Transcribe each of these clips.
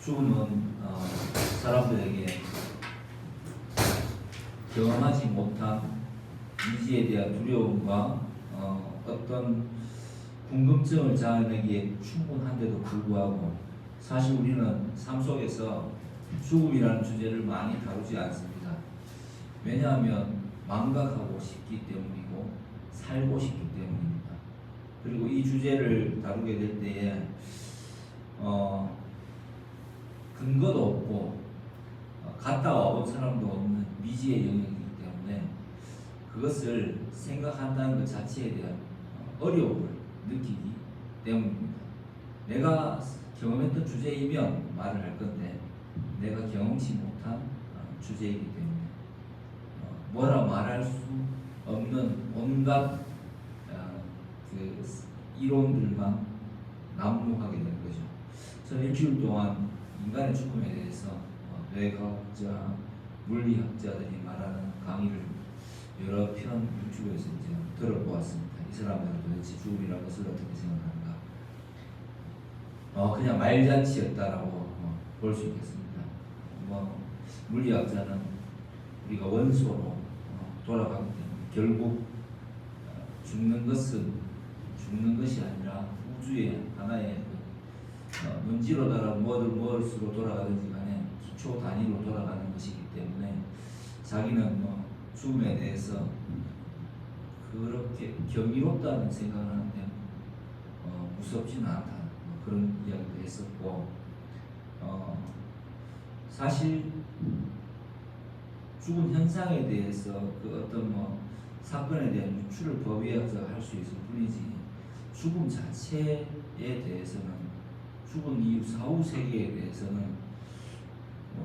죽음은 사람들에게 경험하지 못한 미지에 대한 두려움과 어떤 궁금증을 자아내기에 충분한데도 불구하고 사실 우리는 삶 속에서 죽음이라는 주제를 많이 다루지 않습니다. 왜냐하면 망각하고 싶기 때문이고 살고 싶기 때문입니다. 그리고 이 주제를 다루게 될 때에 근거도 없고 갔다 와본 사람도 없는 미지의 영역이기 때문에 그것을 생각한다는 것 자체에 대한 어려움을 느끼기 때문입니다. 내가 경험했던 주제이면 말을 할 건데 내가 경험치 못한 주제이기 때문에 뭐라 말할 수 없는 온갖 그 이론들만 난무하게 되는 거죠. 저는 일주일 동안 인간의 죽음에 대해서 뇌과학자, 물리학자들이 말하는 강의를 여러 편 유튜브에서 이제 들어보았습니다. 이 사람들은 도대체 죽음이라는 것을 어떻게 생각하는가? 그냥 말잔치였다라고 볼 수 있겠습니다. 물리학자는 우리가 원소로 돌아가기 때문에 결국 죽는 것은 죽는 것이 아니라 우주의 하나의 먼지로다가 무엇으로 돌아가든지 간에 기초 단위로 돌아가는 것이기 때문에 자기는 죽음에 대해서 그렇게 경이롭다는 생각을 하는데 무섭지는 않다 그런 이야기도 했었고 사실 죽은 현상에 대해서 그 어떤 사건에 대한 유추를 법의학자가 할 수 있을 뿐이지 죽음 자체에 대해서는 죽은 이후 사후 세계에 대해서는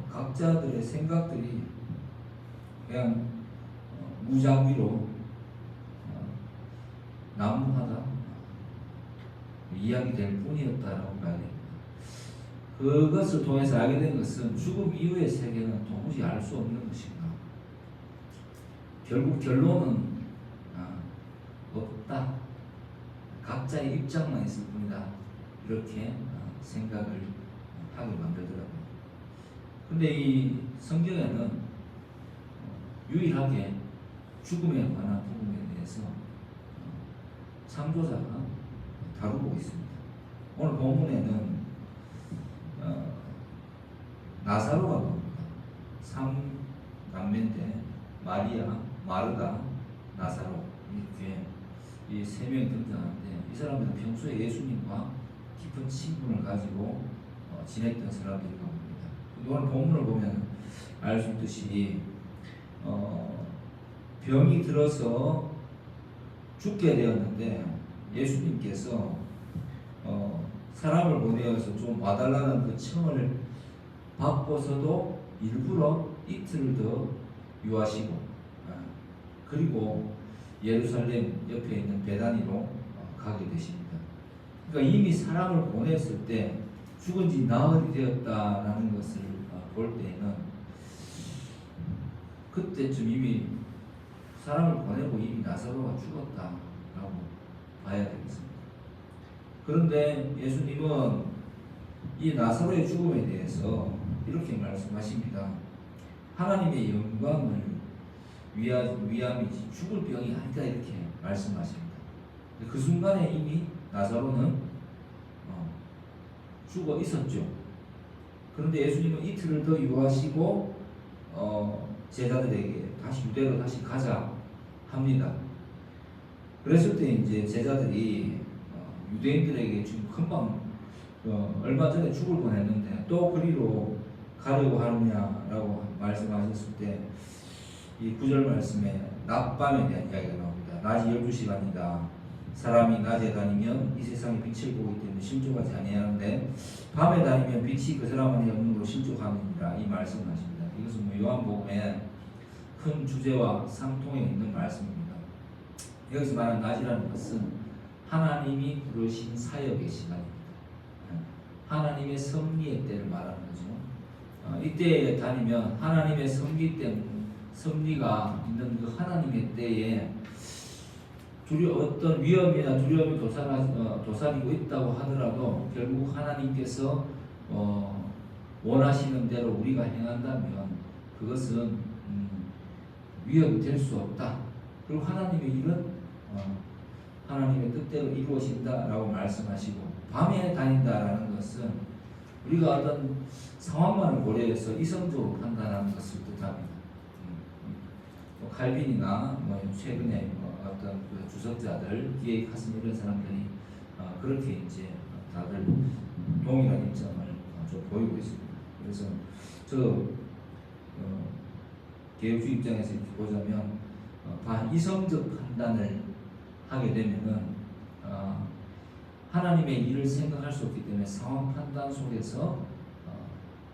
각자들의 생각들이 그냥 무작위로 난무하다 이야기될 뿐이었다라고 봐야 됩니다. 그것을 통해서 알게 된 것은 죽음 이후의 세계는 도무지 알 수 없는 것인가. 결국 결론은 없다. 각자의 입장만 있을 뿐이다. 이렇게 생각을 하게 만들더라고요. 근데 이 성경에는 유일하게 죽음에 관한 부분에 대해서 창조자가 다루고 있습니다. 오늘 본문에는 나사로가 나옵니다. 3남매인데 마리아, 마르다, 나사로 이렇게 이 세 명이 등장하는데 이 사람들은 평소에 예수님과 깊은 친분을 가지고 지냈던 사람들이라고 합니다. 오늘 본문을 보면 알 수 있듯이 병이 들어서 죽게 되었는데 예수님께서 사람을 보내어서 좀 와달라는 그 청을 받고서도 일부러 이틀을 더 유하시고 그리고 예루살렘 옆에 있는 베다니로 가게 되십니다. 그러니까 이미 사람을 보냈을 때 죽은 지 나흘이 되었다라는 것을 볼 때에는 그때쯤 이미 사람을 보내고 이미 나사로가 죽었다라고 봐야 되겠습니다. 그런데 예수님은 이 나사로의 죽음에 대해서 이렇게 말씀하십니다. 하나님의 영광을 위함이지 죽을 병이 아니다 이렇게 말씀하십니다. 그 순간에 이미 나사로는 죽어 있었죠. 그런데 예수님은 이틀을 더 유하시고 제자들에게 다시 유대로 다시 가자 합니다. 그랬을 때 이제 제자들이 유대인들에게 지금 금방 얼마 전에 죽을 뻔했는데 또 그리로 가려고 하느냐라고 말씀하셨을 때 이 9절 말씀에 낮밤에 대한 이야기가 나옵니다. 낮이 12시간이다. 사람이 낮에 다니면 이 세상의 빛을 보기 때문에 실족하지 아니하는데 밤에 다니면 빛이 그 사람 안에 없는 걸로 실족하느니라 이 말씀을 하십니다. 이것은 요한복음의 큰 주제와 상통에 있는 말씀입니다. 여기서 말하는 낮이라는 것은 하나님이 부르신 사역의 시간입니다. 하나님의 섭리의 때를 말하는 거죠. 이때에 다니면 하나님의 섭리가 있는 그 하나님의 때에 어떤 위험이나 두려움이 도사리고 있다고 하더라도 결국 하나님께서 원하시는 대로 우리가 행한다면 그것은 위협이 될 수 없다. 그리고 하나님의 일은 하나님의 뜻대로 이루어진다라고 말씀하시고, 밤에 다닌다라는 것은 우리가 어떤 상황만을 고려해서 이성적으로 판단하는 것을 뜻합니다. 칼빈이나 최근에 어떤 그 주석자들, 디에이 카슨 이런 사람들이 그렇게 이제 다들 동일한 입장을 좀 보이고 있습니다. 그래서 개혁주의 입장에서 이렇게 보자면 이성적 판단을 하게 되면은 하나님의 일을 생각할 수 없기 때문에 상황 판단 속에서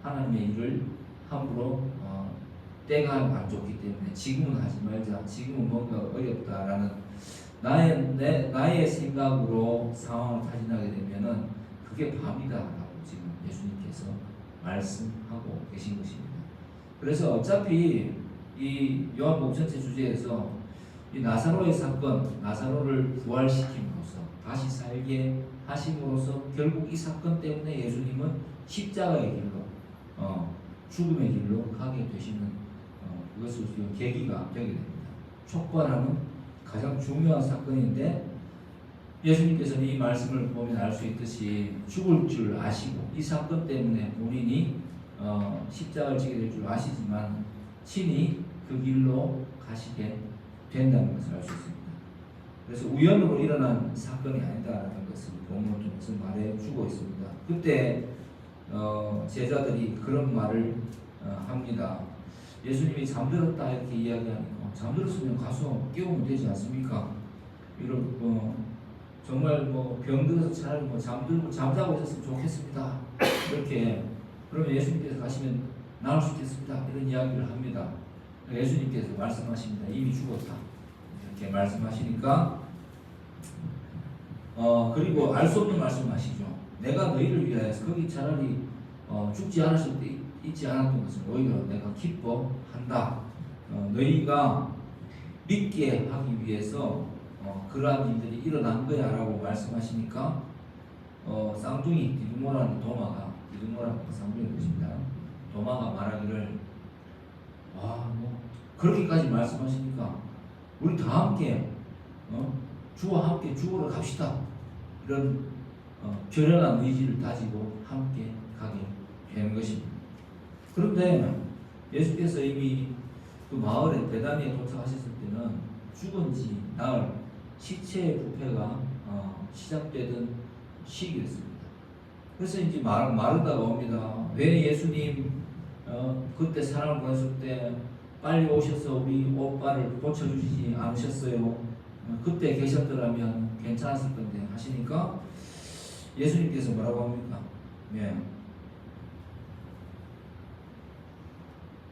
하나님의 일을 함부로 때가 안 좋기 때문에 지금은 하지 말자, 지금은 뭔가 어렵다라는 나의 생각으로 상황을 타진하게 되면은 그게 밤이다라고 지금 예수님께서 말씀하고 계신 것입니다. 그래서 어차피 이 요한복음 전체 주제에서 이 나사로의 사건, 나사로를 부활시킴으로써 다시 살게 하심으로써 결국 이 사건 때문에 예수님은 십자가의 길로, 죽음의 길로 가게 되시는 그것을 지금 계기가 되게 됩니다. 촉발하는 가장 중요한 사건인데, 예수님께서는 이 말씀을 보면 알 수 있듯이 죽을 줄 아시고 이 사건 때문에 본인이 십자가를 지게 될 줄 아시지만 친히 그 길로 가시게 된다는 것을 알 수 있습니다. 그래서 우연으로 일어난 사건이 아니다라는 것을 본문을 통해서 말해주고 있습니다. 그때 제자들이 그런 말을 합니다. 예수님이 잠들었다 이렇게 이야기하니까, 잠들었으면 가서 깨우면 되지 않습니까? 이런 정말 병들어서 차라리 잠자고 있었으면 좋겠습니다. 이렇게 그러면 예수님께서 가시면 나을 수 있겠습니다. 이런 이야기를 합니다. 예수님께서 말씀하십니다. 이미 죽었다. 이렇게 말씀하시니까 그리고 알 수 없는 말씀하시죠. 내가 너희를 위하여서 거기 차라리 죽지 않았을 때 있지 않았던 것을 오히려 내가 기뻐한다. 너희가 믿게 하기 위해서 그러한 일들이 일어난 거야 라고 말씀하시니까 쌍둥이 디두모라는 디두모라는 쌍둥이 것입니다. 도마가 말하기를 그렇게까지 말씀하시니까 우리 다 함께 주와 함께 죽으러 갑시다. 이런 결연한 의지를 다지고 함께 가게 되는 것입니다. 그런데 예수께서 이미 그 마을에 베다니에 도착하셨을 때는 죽은 지 나흘, 시체의 부패가 시작되던 시기였습니다. 그래서 이제 마르다가 옵니다. 왜 예수님 그때 사람을 보냈을 때 빨리 오셔서 우리 오빠를 고쳐주시지 않으셨어요? 그때 계셨더라면 괜찮았을 건데 하시니까 예수님께서 뭐라고 합니까?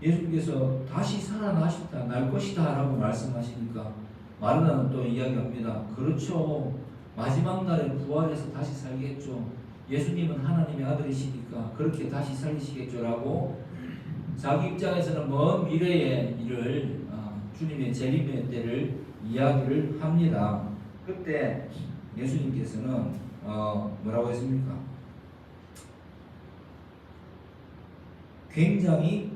예수님께서 다시 살아나시다 날 것이다 라고 말씀하시니까 마르다는 또 이야기합니다. 그렇죠. 마지막 날에 부활해서 다시 살겠죠. 예수님은 하나님의 아들이시니까 그렇게 다시 살리시겠죠 라고 자기 입장에서는 먼 미래의 일을 주님의 재림의 때를 이야기를 합니다. 그때 예수님께서는 뭐라고 했습니까? 굉장히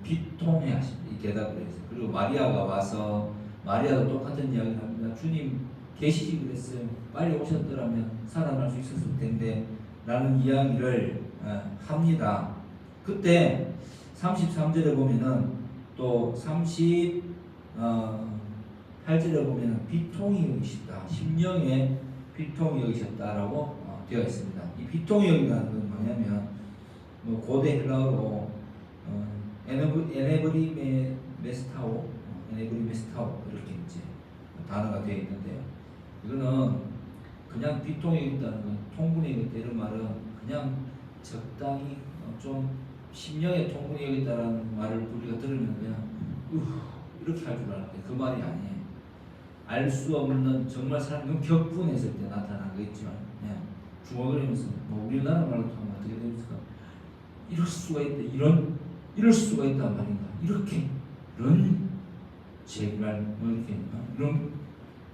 비통해 하십니다. 이 대답을 해서. 그리고 마리아가 와서 마리아도 똑같은 이야기를 합니다. 주님 계시지 그랬어요. 빨리 오셨더라면 살아날 수 있었을 텐데 라는 이야기를 합니다. 그때 33절에 보면은 또 38절에 보면은 비통이 여기셨다. 심령에 비통이 여기셨다라고 되어 있습니다. 이 비통이 여기라는 건 뭐냐면 고대 헬라어로 에네브리 메스타오 이렇게 이제 단어가 되어 있는데요. 이거는 그냥 비통이 있다는 건 통분이 있다 이런 말은 그냥 적당히 좀 심령의 통분이 여기 있다는 말을 우리가 들으면 그냥 이렇게 할 줄 알았는데 그 말이 아니에요. 알 수 없는 정말 사람이 격분했을 때 나타나는 거 있지만 그냥 중얼거리면서 우리나라 말로 하면 어떻게 됩니까? 이럴 수가 있다. 이럴 수가 있단 말인가? 이런 제발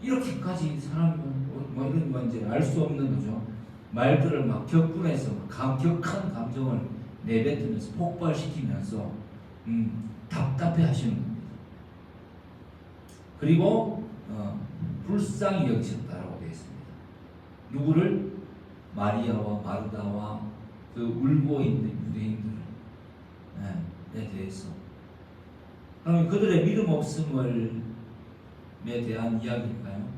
이렇게까지 사람은 이런 이제 알 수 없는 거죠. 말들을 막 격분해서 격한 감정을 내뱉으면서 폭발시키면서 답답해 하시는 겁니다. 그리고 불쌍히 여기셨다라고 되어 있습니다. 누구를? 마리아와 마르다와 그 울고 있는 유대인들에 대해서. 그러면 그들의 믿음 없음에 대한 이야기인가요?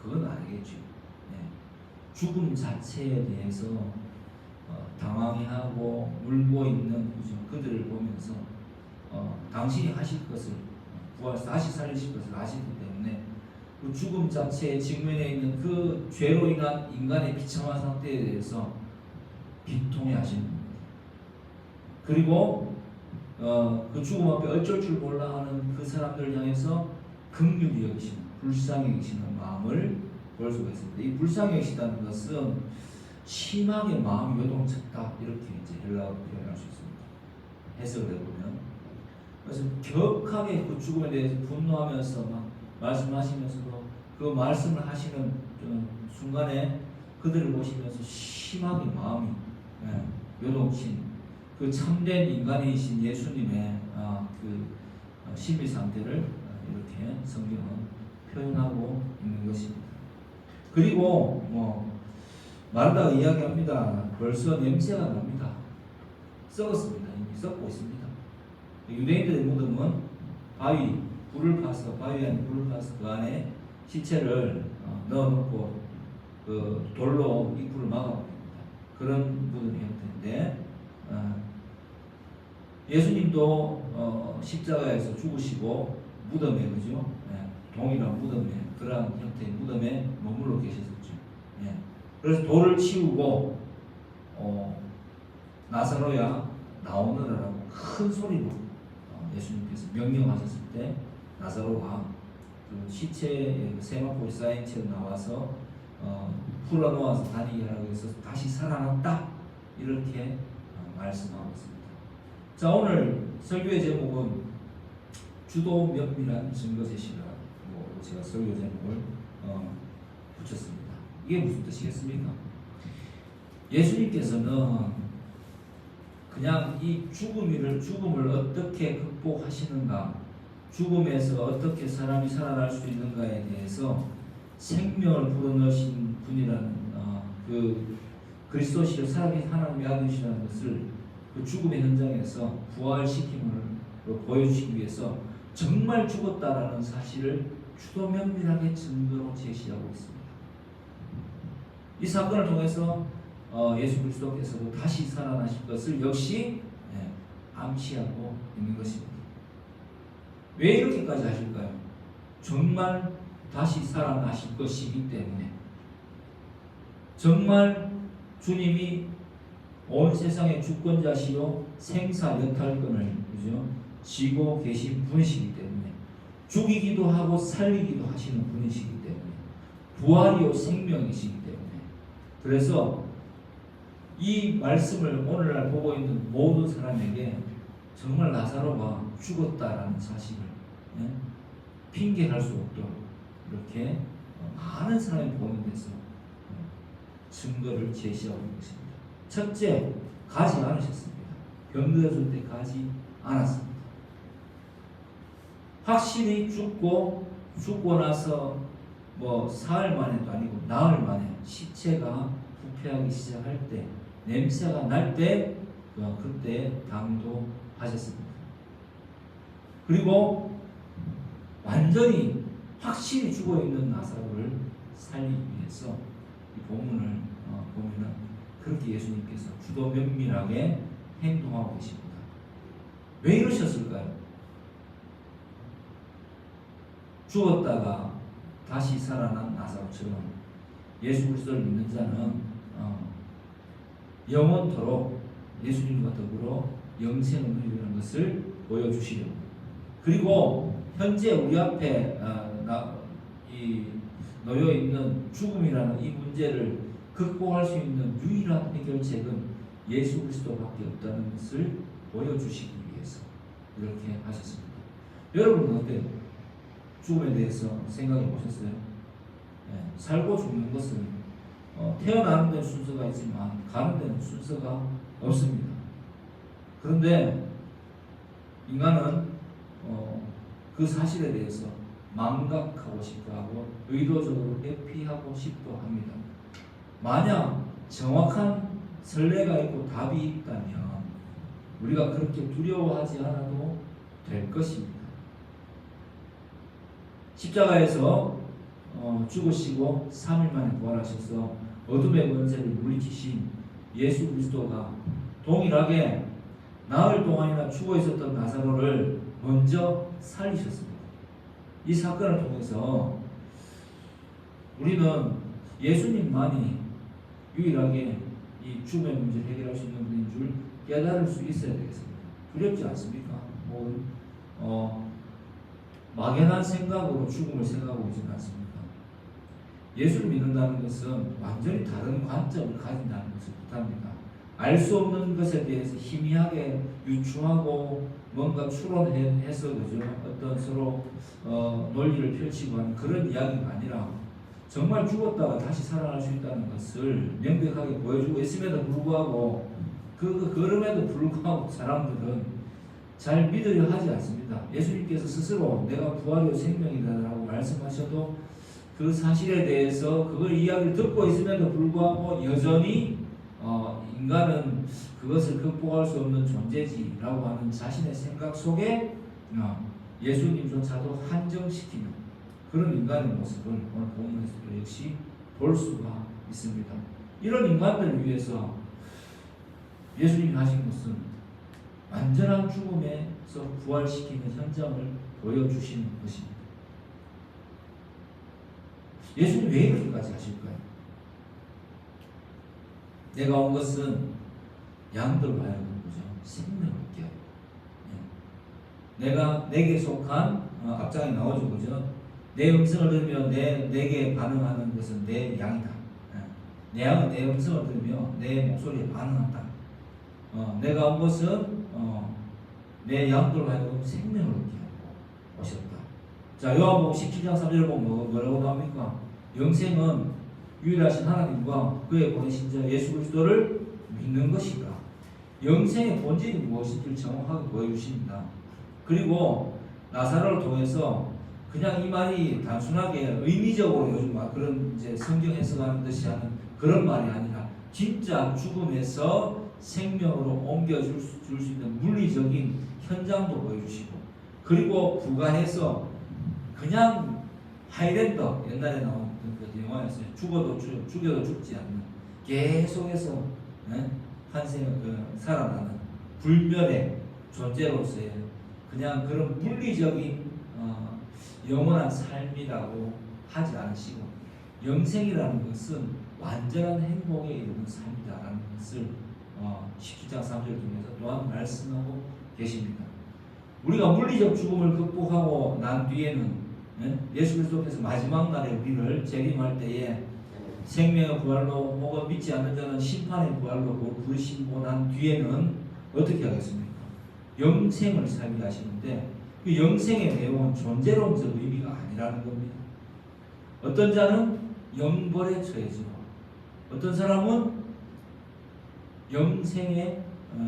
그건 아니겠죠. 죽음 자체에 대해서 당황해하고 울고 있는 그들을 보면서 당신이 하실 것을 다시 살리실 것을 아시기 때문에 그 죽음 자체에 직면해 있는 그 죄로 인한 인간의 비참한 상태에 대해서 비통해 하시는 겁니다. 그리고 그 죽음 앞에 어쩔 줄 몰라 하는 그 사람들을 향해서 긍휼히 여기시는, 불쌍히 여기시는 마음을 볼 수가 있습니다. 이 불쌍히 여기시다는 것은 심하게 마음이 요동쳤다, 이렇게 이제 헬라어로 표현할 수 있습니다. 해석을 해보면. 그래서 격하게 그 죽음에 대해서 분노하면서 막 말씀하시면서도 그 말씀을 하시는 순간에 그들을 보시면서 심하게 마음이 요동친 그 참된 인간이신 예수님의 그 심리 상태를 이렇게 성경은 표현하고 있는 것입니다. 그리고 마르다가 이야기합니다. 벌써 냄새가 납니다. 썩었습니다. 이미 썩고 있습니다. 유대인들의 무덤은 바위 안에 불을 파서 그 안에 시체를 넣어놓고 그 돌로 입구를 막아버립니다. 그런 무덤의 형태인데 예수님도 십자가에서 죽으시고 무덤에, 그죠? 동일한 무덤에, 그러한 형태의 무덤에 머물러 계셨었죠. 그래서 돌을 치우고 나사로야 나오너라라고 큰 소리로 예수님께서 명령하셨을 때 나사로가 그 시체에 세마포에 쌓인 채로 나와서 풀어놓아서 다니게 하라고 해서 다시 살아났다, 이렇게 말씀하고 있습니다. 자, 오늘 설교의 제목은 주도 면밀한 증거 제시라고 제가 설교 제목을 붙였습니다. 이게 무슨 뜻이겠습니까? 예수님께서는 그냥 이 죽음을 어떻게 극복하시는가, 죽음에서 어떻게 사람이 살아날 수 있는가에 대해서 생명을 불어넣으신 분이라는 그 그리스도시를 살아계신 하나님의 아들이시라는 것을 그 죽음의 현장에서 부활시킴을 보여주시기 위해서 정말 죽었다라는 사실을 주도 면밀하게 증거로 제시하고 있습니다. 이 사건을 통해서 예수 그리스도께서도 다시 살아나실 것을 역시 암시하고 있는 것입니다. 왜 이렇게까지 하실까요? 정말 다시 살아나실 것이기 때문에, 정말 주님이 온 세상의 주권자시요 생사 여탈권을, 그죠? 쥐고 계신 분이시기 때문에, 죽이기도 하고 살리기도 하시는 분이시기 때문에, 부활이요 생명이시기 때문에, 그래서 이 말씀을 오늘날 보고 있는 모든 사람에게 정말 나사로가 죽었다라는 사실을 핑계할 수 없도록 이렇게 많은 사람이 보는 데서 증거를 제시하고 있는 것입니다. 첫째, 가지 않으셨습니다. 병들어질 때 가지 않았습니다. 확실히 죽고 나서 사흘 만에도 아니고 나흘 만에 시체가 부패하기 시작할 때, 냄새가 날 때, 그때 당도하셨습니다. 그리고 완전히 확실히 죽어있는 나사로를 살리기 위해서 이 본문을 보면은 그렇게 예수님께서 주도 면밀하게 행동하고 계십니다. 왜 이러셨을까요? 죽었다가 다시 살아난 나사로처럼 예수 그리스도를 믿는 자는 영원토록 예수님과 더불어 영생을 누리는 것을 보여주시려고, 그리고 현재 우리 앞에 놓여 있는 죽음이라는 이 문제를 극복할 수 있는 유일한 해결책은 예수 그리스도밖에 없다는 것을 보여주시기 위해서 이렇게 하셨습니다. 여러분은 어때요? 죽음에 대해서 생각해 보셨어요? 살고 죽는 것은 태어나는 데는 순서가 있지만 가는 데는 순서가 없습니다. 그런데 인간은 그 사실에 대해서 망각하고 싶어 하고 의도적으로 회피하고 싶어 합니다. 만약 정확한 선례가 있고 답이 있다면 우리가 그렇게 두려워하지 않아도 될 것입니다. 십자가에서 죽으시고 3일 만에 부활하셔서 어둠의 권세를 물리치신 예수 그리스도가 동일하게 나흘 동안이나 죽어 있었던 나사로를 먼저 살리셨습니다. 이 사건을 통해서 우리는 예수님만이 유일하게 이 죽음의 문제를 해결할 수 있는 분인 줄 깨달을 수 있어야 되겠습니다. 두렵지 않습니까? 막연한 생각으로 죽음을 생각하고 있지는 않습니까? 예수를 믿는다는 것은 완전히 다른 관점을 가진다는 것을 뜻합니다. 알 수 없는 것에 대해서 희미하게 유추하고 뭔가 추론해서 그죠? 어떤 서로 논리를 펼치고 하는 그런 이야기가 아니라 정말 죽었다가 다시 살아날 수 있다는 것을 명백하게 보여주고 있음에도 불구하고 그럼에도 불구하고 사람들은 잘 믿으려 하지 않습니다. 예수님께서 스스로 내가 부활이요 생명이다라고 말씀하셔도 그 사실에 대해서 그걸 이야기를 듣고 있음에도 불구하고 여전히 인간은 그것을 극복할 수 없는 존재지라고 하는 자신의 생각 속에 예수님조차도 한정시키는 그런 인간의 모습을 오늘 본문에서도 역시 볼 수가 있습니다. 이런 인간들을 위해서 예수님이 하신 것은 완전한 죽음에서 부활시키는 현장을 보여주시는 것입니다. 예수님 왜 이렇게까지 하실까요? 내가 온 것은 양들 하여금 생명을 얻게 하고, 내가 내게 속한 앞장에 나오죠, 그죠? 내 음성을 들으며 내게 반응하는 것은 내 양이다. 내 양은 내 음성을 들으며 내 목소리에 반응한다. 내가 온 것은 내 양들 하여금 생명을 얻게 하고 오셨다. 자, 요한복음 17장 3절을 보면 뭐라고 나옵니까? 영생은 유일하신 하나님과 그의 보내신 자 예수 그리스도를 믿는 것이다. 영생의 본질이 무엇인지를 정확하게 보여주십니다. 그리고 나사로를 통해서 그냥 이 말이 단순하게 의미적으로 요즘 막 그런 이제 성경 해석하는 듯이 하는 그런 말이 아니라 진짜 죽음에서 생명으로 옮겨줄 수 있는 물리적인 현장도 보여주시고, 그리고 부가해서 그냥 하이랜더 옛날에 나온 그 영화였어요. 죽어도 죽지 않는 계속해서 살아나는 불멸의 존재로서의 그냥 그런 물리적인 영원한 삶이라고 하지 않으시고, 영생이라는 것은 완전한 행복에 이르는 삶이다라는 것을 17장 3절을 통해서 또한 말씀하고 계십니다. 우리가 물리적 죽음을 극복하고 난 뒤에는 예수 그리스도께서 마지막 날에 우리를 재림할 때에 생명의 부활로 혹은 믿지 않는 자는 심판의 부활로 부르시고 난 뒤에는 어떻게 하겠습니까? 영생을 살게 하시는데, 그 영생의 내용은 존재론적 의미가 아니라는 겁니다. 어떤 자는 영벌에 처해지고 어떤 사람은 영생의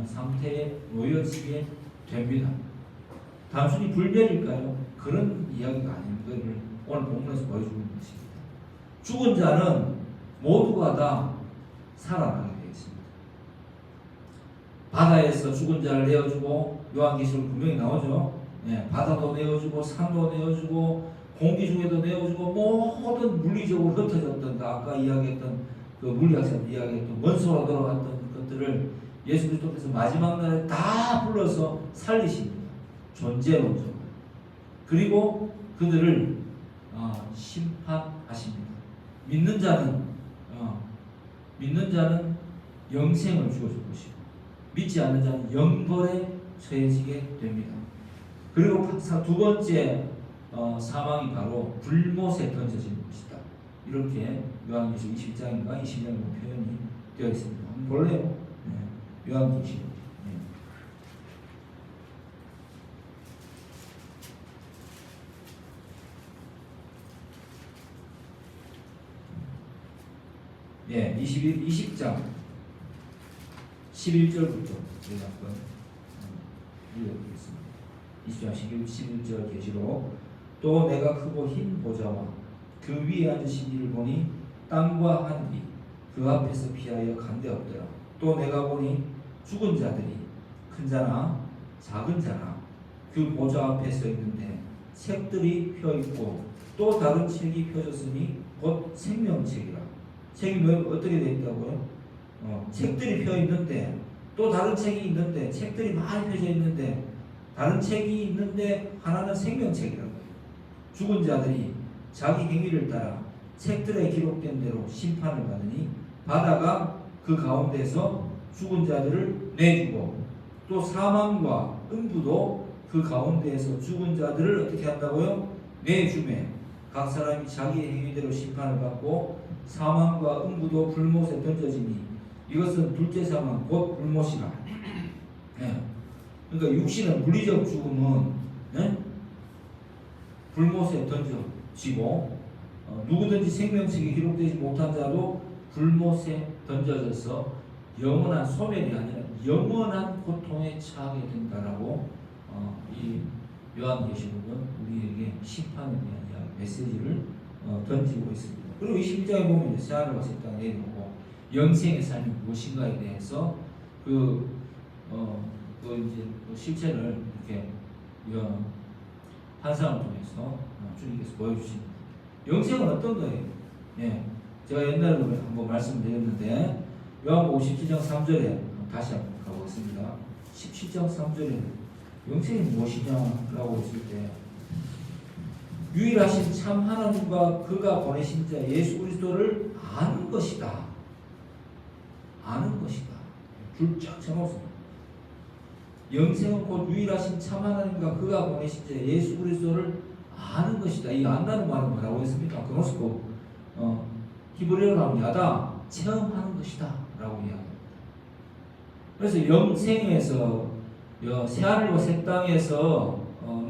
상태에 놓여지게 됩니다. 단순히 불멸일까요? 그런 이야기가 아닙니다. 오늘 본문에서 보여주는 것입니다. 죽은 자는 모두가 다 살아나게 되어 있습니다. 바다에서 죽은 자를 내어주고, 요한계시록 분명히 나오죠. 바다도 내어주고 산도 내어주고 공기 중에도 내어주고 모든 물리적으로 흩어졌던 아까 이야기했던 그 물리학자들 이야기했던 원소로 돌아갔던 것들을 예수 그리스도께서 마지막 날에 다 불러서 살리십니다. 존재론적으로. 그리고 그들을 심판하십니다. 믿는 자는 영생을 주어줄 것이고, 믿지 않는 자는 영벌에 처해지게 됩니다. 그리고 두 번째 사망이 바로 불못에 던져지는 것이다. 이렇게 요한계시록 21장인가 22장에 표현이 되어 있습니다. 한번 볼래요? 요한계시록. 예, 20장 11절부터 한번 읽어드리겠습니다. 20장 11절 계시록 또 내가 크고 흰 보좌와 그 위에 앉으신 이를 보니 땅과 하늘이 그 앞에서 피하여 간데없더라. 또 내가 보니 죽은 자들이 큰 자나 작은 자나 그 보좌 앞에 서 있는데 책들이 펴 있고 또 다른 책이 펴졌으니 곧 생명책이라. 책이 어떻게 되어 있다고요? 책들이 펴 있는데 또 다른 책이 있는데 책들이 많이 펴져 있는데 다른 책이 있는데 하나는 생명책이라고. 죽은 자들이 자기 행위를 따라 책들에 기록된 대로 심판을 받으니 바다가 그 가운데서 죽은 자들을 내주고 또 사망과 음부도 그 가운데에서 죽은 자들을 어떻게 한다고요? 내주매 각 사람이 자기의 행위대로 심판을 받고 사망과 음부도 불못에 던져지니 이것은 둘째 사망 곧 불못이라. 네. 그러니까 육신은 물리적 죽음은 네? 불못에 던져지고 누구든지 생명책이 기록되지 못한 자도 불못에 던져져서 영원한 소멸이 아니라 영원한 고통에 처하게 된다라고 이 요한계시록은 우리에게 심판에 대한 메시지를 던지고 있습니다. 그리고 21장에 보면 새하늘과 새 땅 내려오고 영생의 삶이 무엇인가에 대해서 이제 실체를 이렇게 환상을 통해서 주님께서 보여주십니다. 영생은 어떤 거예요? 예, 제가 옛날에 한번 말씀드렸는데 요한복음 17장 3절에 다시 한번 가보겠습니다. 17장 3절에 영생이 무엇이냐라고 했을 때 유일하신 참 하나님과 그가 보내신 자 예수 그리스도를 아는 것이다. 아는 것이다. 줄쫙 쳐놓습니다. 영생은 곧 유일하신 참 하나님과 그가 보내신 자 예수 그리스도를 아는 것이다. 이 안다는 말은 뭐라고 했습니까? 그노스코 히브리어로 하면 야다 체험하는 것이다 라고 이야기합니다. 그래서 영생에서 새하늘과 새 땅에서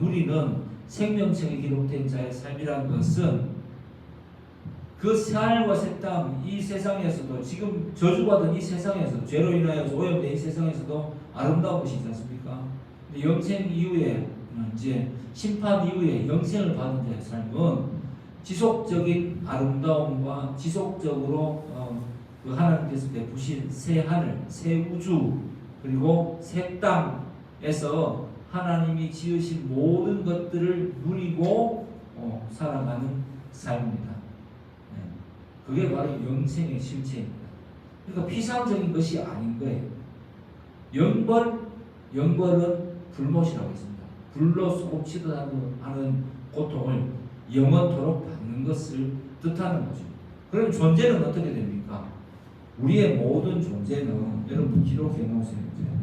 누리는 생명책에 기록된 자의 삶이라는 것은 그 새하늘과 새 땅 이 세상에서도 지금 저주받은 이 세상에서 죄로 인하여 오염된 이 세상에서도 아름다운 것이지 않습니까? 근데 영생 이후에 이제 심판 이후에 영생을 받은 자의 삶은 지속적인 아름다움과 지속적으로 그 하나님께서 베푸신 새 하늘, 새 우주 그리고 새 땅에서 하나님이 지으신 모든 것들을 누리고 살아가는 삶입니다. 그게 바로 영생의 실체입니다. 그러니까 피상적인 것이 아닌 거예요. 영벌은 불못이라고 했습니다. 불로 쏟치듯 하는 고통을 영원토록 받는 것을 뜻하는 거죠. 그럼 존재는 어떻게 됩니까? 우리의 모든 존재는 여러분 기록해 놓으세요.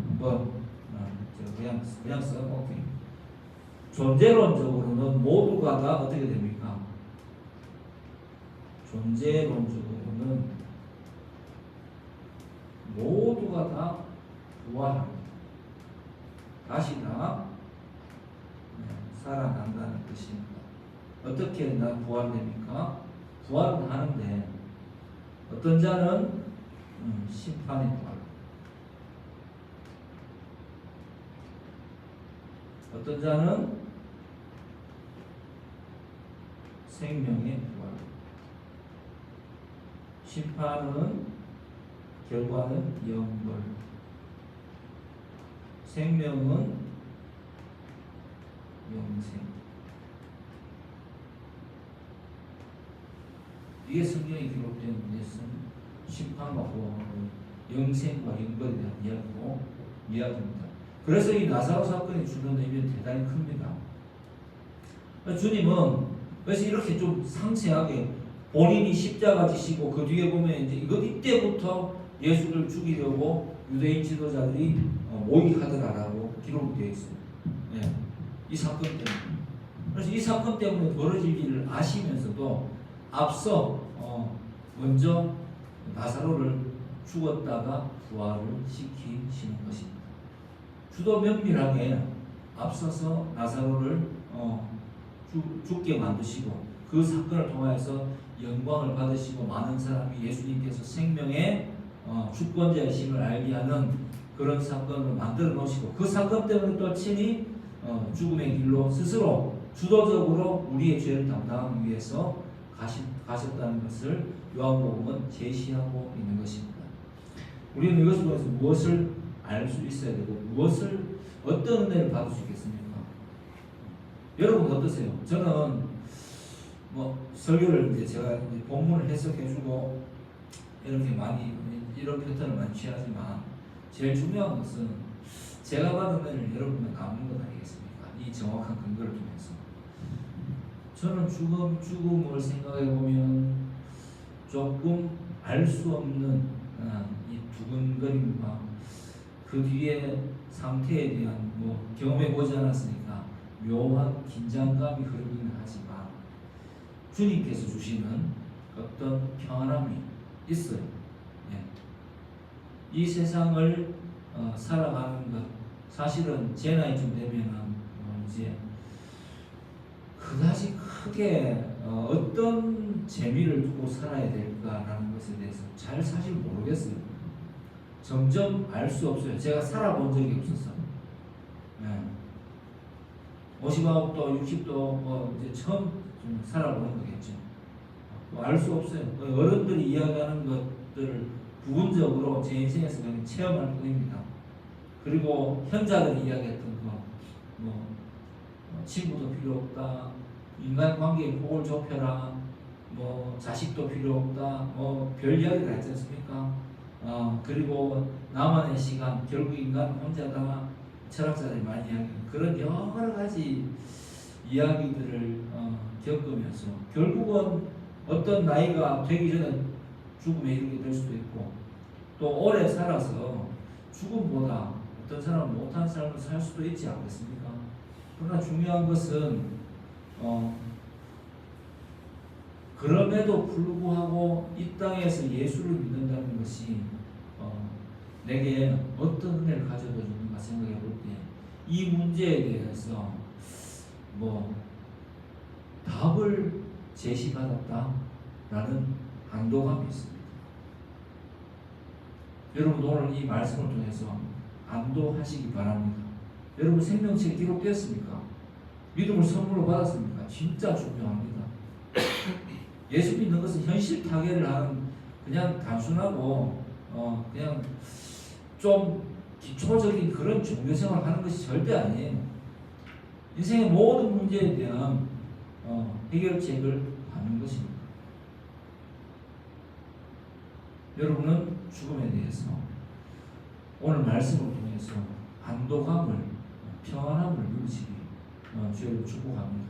한번 그냥 써놓을게요. 존재론적으로는 모두가 다 어떻게 됩니까? 존재론적으로는 모두가 다 부활합니다. 다시 다 살아난다는 뜻입니다. 어떻게 부활됩니까? 부활은 하는데 어떤 자는 심판의 부활, 어떤 자는 생명의 부활. 심판은 결과는 영벌, 생명은 영생. 이게 성경에 기록된 것은 심판과 부활, 영생과 영벌에 대한 이야기입니다. 그래서 이 나사로 사건이 주는 의미는 대단히 큽니다. 주님은 그래서 이렇게 좀 상세하게 본인이 십자가 지시고 그 뒤에 보면 이제 이때부터 예수를 죽이려고 유대인 지도자들이 모의하더라라고 기록이 되어 있습니다. 네. 이 사건 때문에. 그래서 이 사건 때문에 벌어질 일을 아시면서도 앞서 먼저 나사로를 죽었다가 부활을 시키시는 것입니다. 주도 면밀하게 앞서서 나사로를 죽게 만드시고 그 사건을 통해서 영광을 받으시고 많은 사람이 예수님께서 생명의 주권자이심을 알게 하는 그런 사건을 만들어 놓으시고 그 사건 때문에 또 친히 죽음의 길로 스스로 주도적으로 우리의 죄를 담당하기 위해서 가셨다는 것을 요한복음은 제시하고 있는 것입니다. 우리는 이것을 통해서 무엇을 알 수 있어야 되고 무엇을 어떤 은혜를 받을 수 있겠습니까? 여러분 어떠세요? 저는 설교를 이제 제가 이제 본문을 해석해주고 이렇게 많이 이런 패턴을 많이 취하지만 제일 중요한 것은 제가 받은 은혜를 여러분과 나누는 것 아니겠습니까? 이 정확한 근거를 통해서 저는 죽음을 생각해 보면 조금 알 수 없는 이 두근거림과 그 뒤에 상태에 대한 경험해 보지 않았으니까 묘한 긴장감이 흐르기는 하지만 주님께서 주시는 어떤 평안함이 있어요. 이 세상을 살아가는 것 사실은 제 나이쯤 되면은 이제 그다지 크게 어떤 재미를 두고 살아야 될까라는 것에 대해서 잘 사실 모르겠어요. 점점 알 수 없어요. 제가 살아본 적이 없었어요. 59도, 60도 이제 처음 좀 살아보는 거겠죠. 알 수 없어요. 어른들이 이야기하는 것들을 부분적으로 제 인생에서 그냥 체험할 뿐입니다. 그리고 현자들이 이야기했던 거, 친구도 필요 없다, 인간관계에 폭을 좁혀라, 자식도 필요 없다, 별 이야기를 했지 않습니까? 그리고 나만의 시간, 결국 인간 혼자다, 철학자들이 많이 이야기하는 그런 여러 가지 이야기들을 겪으면서 결국은 어떤 나이가 되기 전에 죽음에 이르게 될 수도 있고 또 오래 살아서 죽음보다 어떤 사람은 못한 삶을 살 수도 있지 않겠습니까? 그러나 중요한 것은 그럼에도 불구하고 이 땅에서 예수를 믿는다는 것이 내게 어떤 은혜를 가져다 주는가 생각해 볼 때 이 문제에 대해서 답을 제시받았다라는 안도감이 있습니다. 여러분 오늘 이 말씀을 통해서 안도하시기 바랍니다. 여러분 생명책에 기록되었습니까? 믿음을 선물로 받았습니까? 진짜 중요합니다. 예수 믿는 것은 현실 타결을 하는 그냥 단순하고 그냥 좀 기초적인 그런 종교생활을 하는 것이 절대 아니에요. 인생의 모든 문제에 대한 해결책을 하는 것입니다. 여러분은 죽음에 대해서 오늘 말씀을 통해서 안도감을 평안함을 누리시기 주를 축복합니다.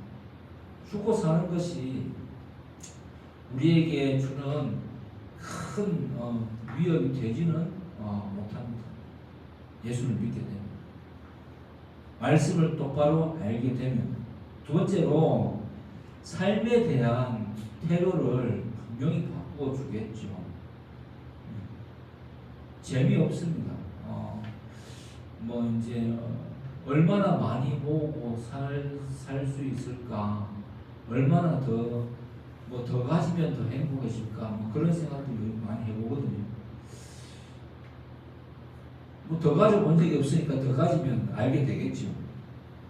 죽고 사는 것이 우리에게 주는 큰 위협이 되지는 못합니다. 예수를 믿게 되면 말씀을 똑바로 알게 되면 두 번째로 삶에 대한 태도를 분명히 바꾸어 주겠죠. 재미없습니다. 이제 얼마나 많이 모으고 살 수 있을까, 얼마나 더 가지면 더 행복해질까, 그런 생각도 많이 해보거든요. 더 가져본 적이 없으니까 더 가지면 알게 되겠죠.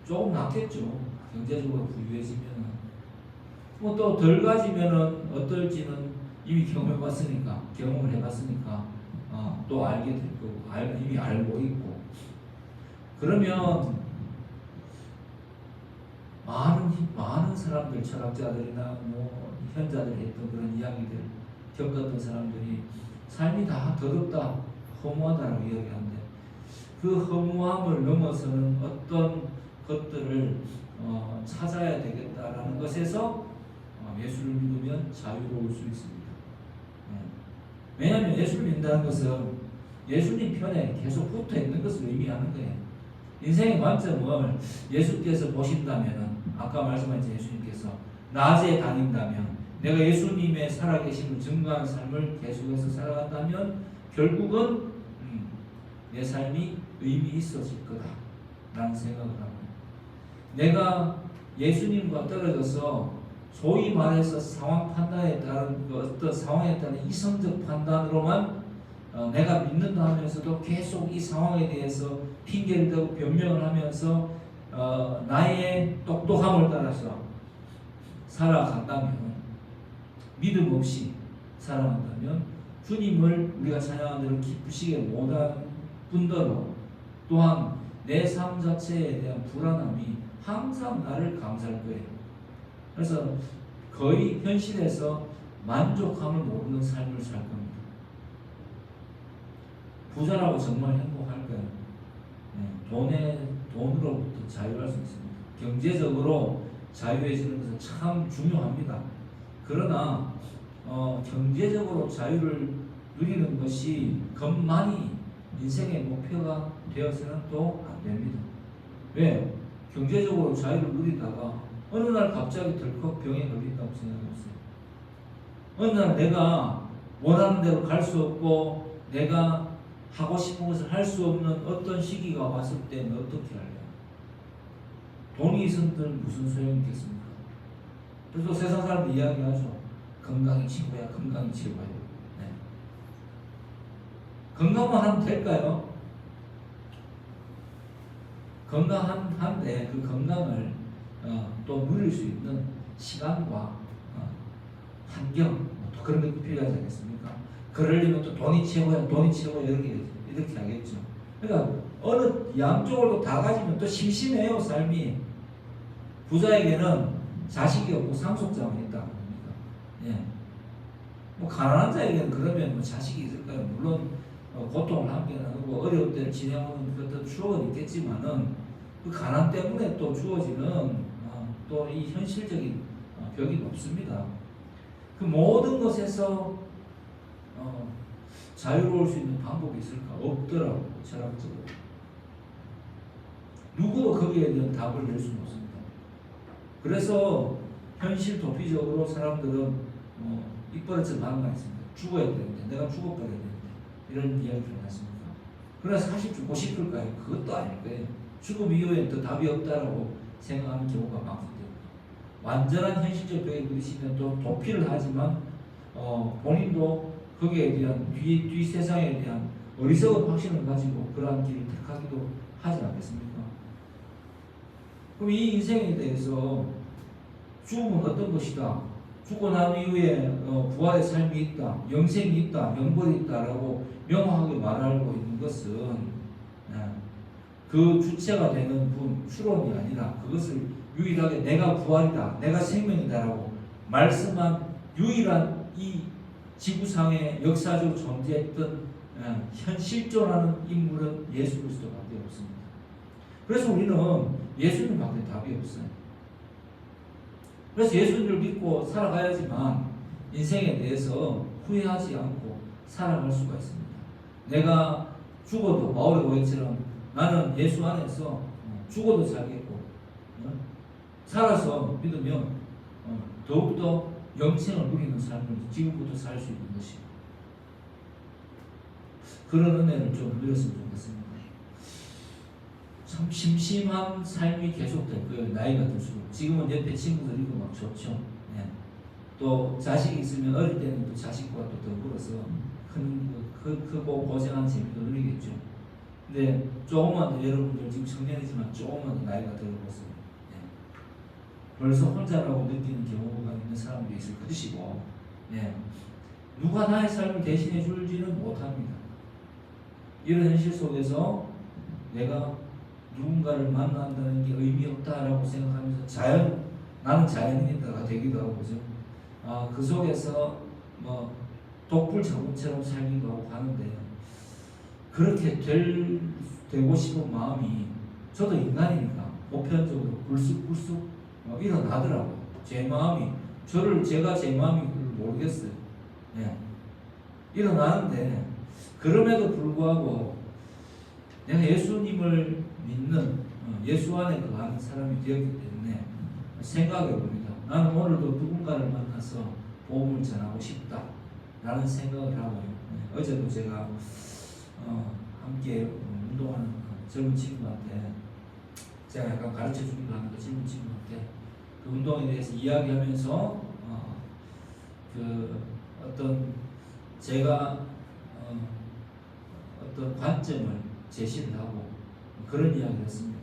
조금 낫겠죠. 경제적으로 부유해지면은. 또 덜 가지면은 어떨지는 이미 경험을 해봤으니까, 또 알게 될 거고, 이미 알고 있고. 그러면, 많은 사람들, 철학자들이나 현자들이 했던 그런 이야기들, 겪었던 사람들이 삶이 다 더럽다, 허무하다라고 이야기하는데, 그 허무함을 넘어서는 어떤 것들을 찾아야 되겠다라는 것에서 예수를 믿으면 자유로울 수 있습니다. 왜냐하면 예수를 믿는다는 것은 예수님 편에 계속 붙어 있는 것을 의미하는 거예요. 인생의 관점을 예수께서 보신다면, 아까 말씀하신 예수님께서 낮에 다닌다면, 내가 예수님의 살아계심을 증거하는 삶을 계속해서 살아간다면 결국은 내 삶이 의미 있어질 거다라는 생각을 합니다. 내가 예수님과 떨어져서 소위 말해서 상황 판단에 따른 어떤 상황에 따른 이성적 판단으로만 내가 믿는다 하면서도 계속 이 상황에 대해서 핑계를 대고 변명을 하면서 나의 똑똑함을 따라서 살아간다면, 믿음 없이 살아간다면 주님을 우리가 찬양한 대로 기쁘시게 못한 뿐더러 또한 내 삶 자체에 대한 불안함이 항상 나를 감쌀 거예요. 그래서 거의 현실에서 만족함을 모르는 삶을 살 겁니다. 부자라고 정말 행복할까요? 돈으로부터 자유할 수 있습니다. 경제적으로 자유해지는 것은 참 중요합니다. 그러나 경제적으로 자유를 누리는 것이 것만이 인생의 목표가 되어서는 또 안 됩니다. 왜? 경제적으로 자유를 누리다가 어느 날 갑자기 덜컥 병에 걸린다고 생각해보세요. 어느 날 내가 원하는 대로 갈 수 없고 내가 하고 싶은 것을 할 수 없는 어떤 시기가 왔을 때는 어떻게 할래요? 돈이 있은들 무슨 소용이 있겠습니까? 그래서 세상 사람들 이야기하죠. 건강이 최고야, 건강이 최고야. 네. 건강만 하면 될까요? 건강한데 그 건강을 또 누릴 수 있는 시간과 환경 또 그런 게 필요하지 않겠습니까? 그러려면 또 돈이 최고야, 돈이 최고야 이렇게 하겠죠. 그러니까 어느 양쪽으로 다 가지면 또 심심해요, 삶이. 부자에게는 자식이 없고 상속자만 있다. 예. 뭐 가난한 자에게는 그러면 뭐 자식이 있을까요? 물론 고통을 함께 나누고 어려운 때를 지내오는 그런 추억은 있겠지만은 그 가난 때문에 또 주어지는 또 이 현실적인 벽이 높습니다. 그 모든 것에서 자유로울 수 있는 방법이 있을까? 없더라고, 철학적으로. 누구도 거기에 대한 답을 낼 수는 없습니다. 그래서 현실 도피적으로 사람들은 입버릇을 많이 있습니다. 죽어야 되는데, 내가 죽어버려야 되는데 이런 이야기를 하십니까? 그러나 사실 죽고 싶을까요? 그것도 아닐 거예요. 죽음 이후에 더 답이 없다라고 생각하는 경우가 많거든요. 완전한 현실적 벽에 부딪히면 또 도피를 하지만 본인도 거기에 대한 뒤 세상에 대한 어리석은 확신을 가지고 그러한 길을 택하기도 하지 않겠습니까? 그럼 이 인생에 대해서 죽음은 어떤 것이다? 죽고 난 이후에 부활의 삶이 있다, 영생이 있다, 영벌이 있다라고 명확하게 말하고 있는 것은 그 주체가 되는 분, 추론이 아니라 그것을 유일하게 내가 부활이다, 내가 생명이다라고 말씀한 유일한 이 지구상에 역사적으로 존재했던 실존하는 인물은 예수 그리스도밖에 없습니다. 그래서 우리는 예수님밖에 답이 없어요. 그래서 예수님을 믿고 살아가야지만 인생에 대해서 후회하지 않고 살아갈 수가 있습니다. 내가 죽어도 바울의 고백처럼 나는 예수 안에서 죽어도 살겠고 살아서 믿으면 더욱더 영생을 누리는 삶을 지금부터 살 수 있는 것이고 그런 은혜를 좀 누렸으면 좋겠습니다. 참 심심한 삶이 계속될 거예요. 나이가 들수록. 지금은 옆에 친구들 있고 막 좋죠. 네. 또 자식이 있으면 어릴 때는 또 자식과 또 더불어서 크고 고생하는 재미도 누리겠죠. 근데 조금만 더 여러분들 지금 청년이지만 조금만 더 나이가 들어보세요. 네. 벌써 혼자라고 느끼는 경우가 있는 사람도 있을 것이고 네. 누가 나의 삶을 대신해 줄지는 못합니다. 이런 현실 속에서 내가 누군가를 만난다는 게 의미 없다라고 생각하면서 나는 자연인이다가 되기도 하고 그죠? 그 속에서 뭐 독불 자군처럼 살기도 하고 하는데 그렇게 되고 싶은 마음이 저도 인간이니까 보편적으로 불쑥불쑥 일어나더라고요. 제 마음이 제가 제 마음이 모르겠어요. 네. 일어나는데 그럼에도 불구하고 내가 예수님을 믿는 예수 안에 거하는 사람이 되었기 때문에 생각해 봅니다. 나는 오늘도 누군가를 만나서 복음을 전하고 싶다 라는 생각을 하고요. 어제도 제가 함께 운동하는 젊은 친구한테 제가 약간 가르쳐 주기도 하는데 젊은 친구한테 그 운동에 대해서 이야기하면서 그 어떤 제가 어떤 관점을 제시를 하고 그런 이야기를 했습니다.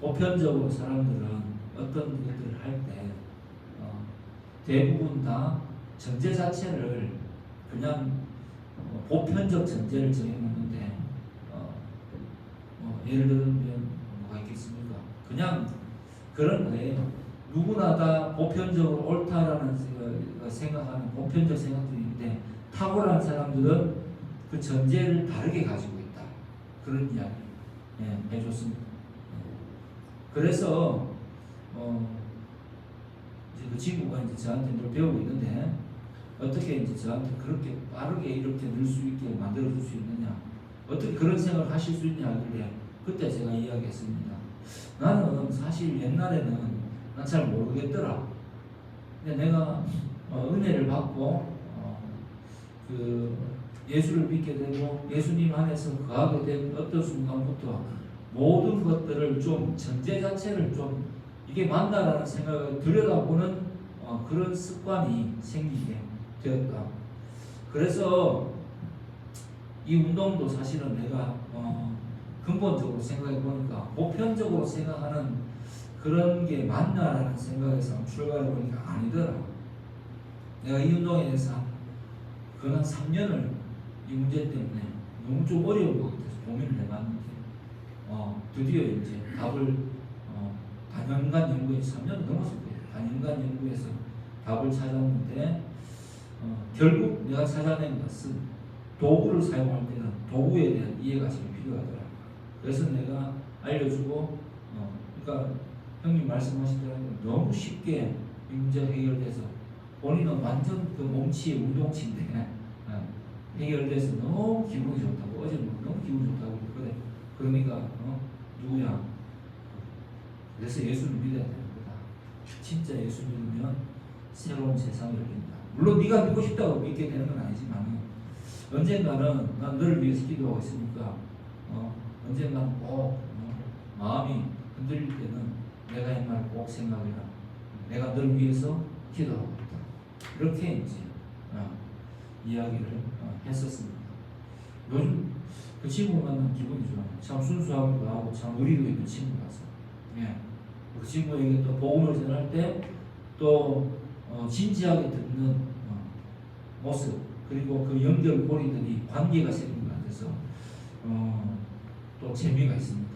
보편적으로 사람들은 어떤 것들을 할 때 대부분 다 전제 자체를 그냥 보편적 전제를 정해놓는데 예를 들면 뭐가 있겠습니까? 그냥 그런 거예요. 누구나 다 보편적으로 옳다라는 생각하는 보편적 생각들이 있는데 탁월한 사람들은 그 전제를 다르게 가지고 있다. 그런 이야기 해줬습니다. 그래서 이제 그 친구가 이제 저한테 늘 배우고 있는데 어떻게 이제 저한테 그렇게 빠르게 이렇게 늘 수 있게 만들어 줄 수 있느냐, 어떻게 그런 생각을 하실 수 있냐 하길래 그때 제가 이야기했습니다. 나는 사실 옛날에는 난 잘 모르겠더라. 근데 내가 은혜를 받고 그 예수를 믿게 되고 예수님 안에서 거하게 된 어떤 순간부터 모든 것들을 좀 전제 자체를 좀 이게 맞나라는 생각을 들여다보는 그런 습관이 생기게 되었다. 그래서 이 운동도 사실은 내가 근본적으로 생각해 보니까 보편적으로 생각하는 그런 게 맞나라는 생각에서 출발해 보니까 아니더라. 내가 이 운동에 대해서 그한 3년을 이 문제 때문에 너무 좀 어려운 것 같아서 고민을 해봤는데 드디어 이제 답을 단연간 연구에서 3년 넘었을 거예요. 단연간 연구에서 답을 찾았는데 결국 내가 찾아낸 것은 도구를 사용할 때는 도구에 대한 이해가 제일 필요하더라. 그래서 내가 알려주고 그러니까 형님 말씀하신 대로 너무 쉽게 이 문제가 해결돼서 본인은 완전 그 몸치의 운동치인데 해결돼서 너무 기분이 좋다고 어제 너무 기분 좋다고 그래. 그러니까 누구야? 그래서 예수를 믿어야 되는 거다. 진짜 예수 믿으면 새로운 세상이 열린다. 물론 네가 믿고 싶다고 믿게 되는 건 아니지만 언젠가는 난 너를 위해서 기도하고 있으니까 언젠가는 꼭 마음이 흔들릴 때는 내가 이 말을 꼭 생각해라. 내가 너를 위해서 기도하고 있다. 이렇게 이제 이야기를 했었습니다. 요즘 그 친구 만나면 기분이 좋아요. 참 순수하기도 하고 참 의리도 있는 친구라서. 그 친구에게 또 복음을 전할 때 또 진지하게 듣는 모습 그리고 그 연결고리들이 관계가 생긴 것 같아서 또 재미가 있습니다.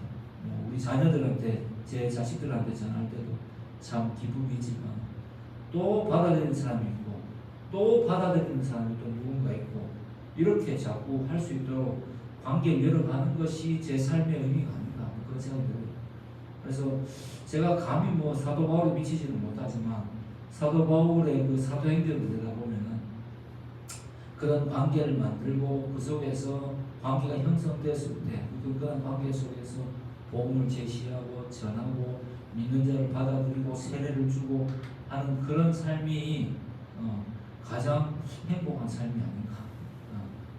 우리 자녀들한테 제 자식들한테 전할 때도 참 기쁨이지만 또 받아들이는 사람이 있고 또 받아들이는 사람이 또 누군가 있고 이렇게 자꾸 할 수 있도록 관계를 열어가는 것이 제 삶의 의미가 아닌가 그런 생각이 들어요. 그래서 제가 감히 사도 바울에 미치지는 못하지만 사도 바울의 그 사도행전을 내다보면은 그런 관계를 만들고 그 속에서 관계가 형성됐을 때 그런 관계 속에서 복음을 제시하고 전하고 믿는 자를 받아들이고 세례를 주고 하는 그런 삶이 가장 행복한 삶이 아닌가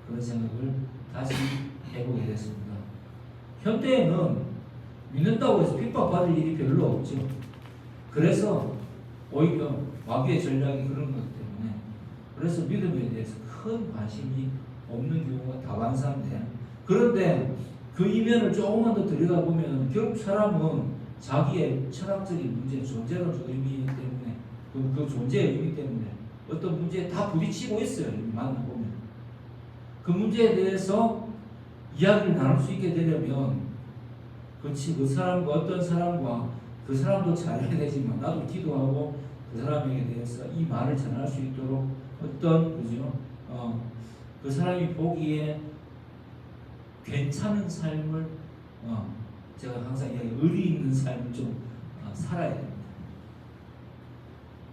그런 생각을 다시 해보게 됐습니다. 현대에는 믿는다고 해서 핍박받을 일이 별로 없죠. 그래서 오히려 마귀의 전략이 그런 것 때문에 그래서 믿음에 대해서 큰 관심이 없는 경우가 다반사인데 그런데 그 이면을 조금만 더 들여다보면 결국 사람은 자기의 철학적인 문제, 존재론적 의미 때문에 그 존재의 의미 때문에 어떤 문제에 다 부딪히고 있어요. 만나보면 그 문제에 대해서 이야기를 나눌 수 있게 되려면 그렇지 그 사람과 어떤 사람과 그 사람도 잘해야 되지만 나도 기도하고 그 사람에게 대해서 이 말을 전할 수 있도록 어떤 그죠 그 사람이 보기에 괜찮은 삶을 제가 항상 의리 있는 삶을 좀 살아야 됩니다.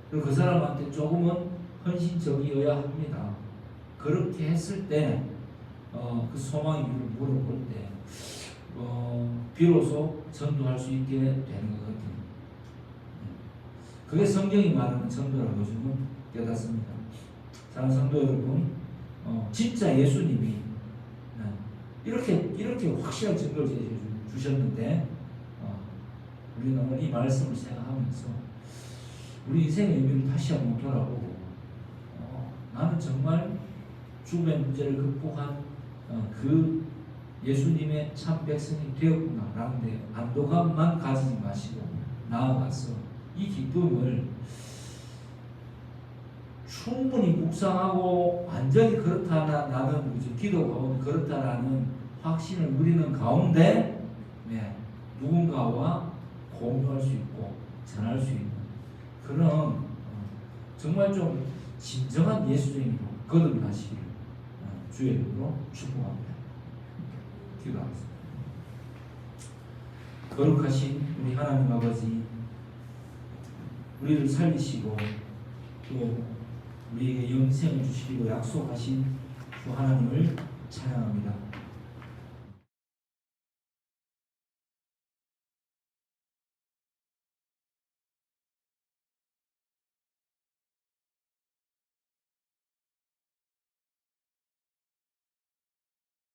그리고 그 사람한테 조금은 헌신적이어야 합니다. 그렇게 했을 때 그 소망의 이유를 물어볼 때 비로소 전도할 수 있게 되는 것 같아요. 그게 성경이 말하는 전도라고 요즘은 깨닫습니다. 사랑하는 성도 여러분, 진짜 예수님이 이렇게 확실한 증거를 주셨는데 우리는 오늘 이 말씀을 생각하면서 우리 인생의 의미를 다시 한번 돌아보고 나는 정말 죽음의 문제를 극복한 그 예수님의 참 백성이 되었구나라는 데 안도감만 가지지 마시고 나아가서 이 기쁨을 충분히 묵상하고 완전히 그렇다 나는 기도 가운데 그렇다라는 확신을 누리는 가운데 누군가와 공유할 수 있고 전할 수 있는 그런 정말 좀 진정한 예수님으로 거듭나시기를 주의 이름으로 축복합니다. 기도하겠습니다. 거룩하신 우리 하나님 아버지, 우리를 살리시고 또 우리에게 영생을 주시기로 약속하신 주 하나님을 찬양합니다.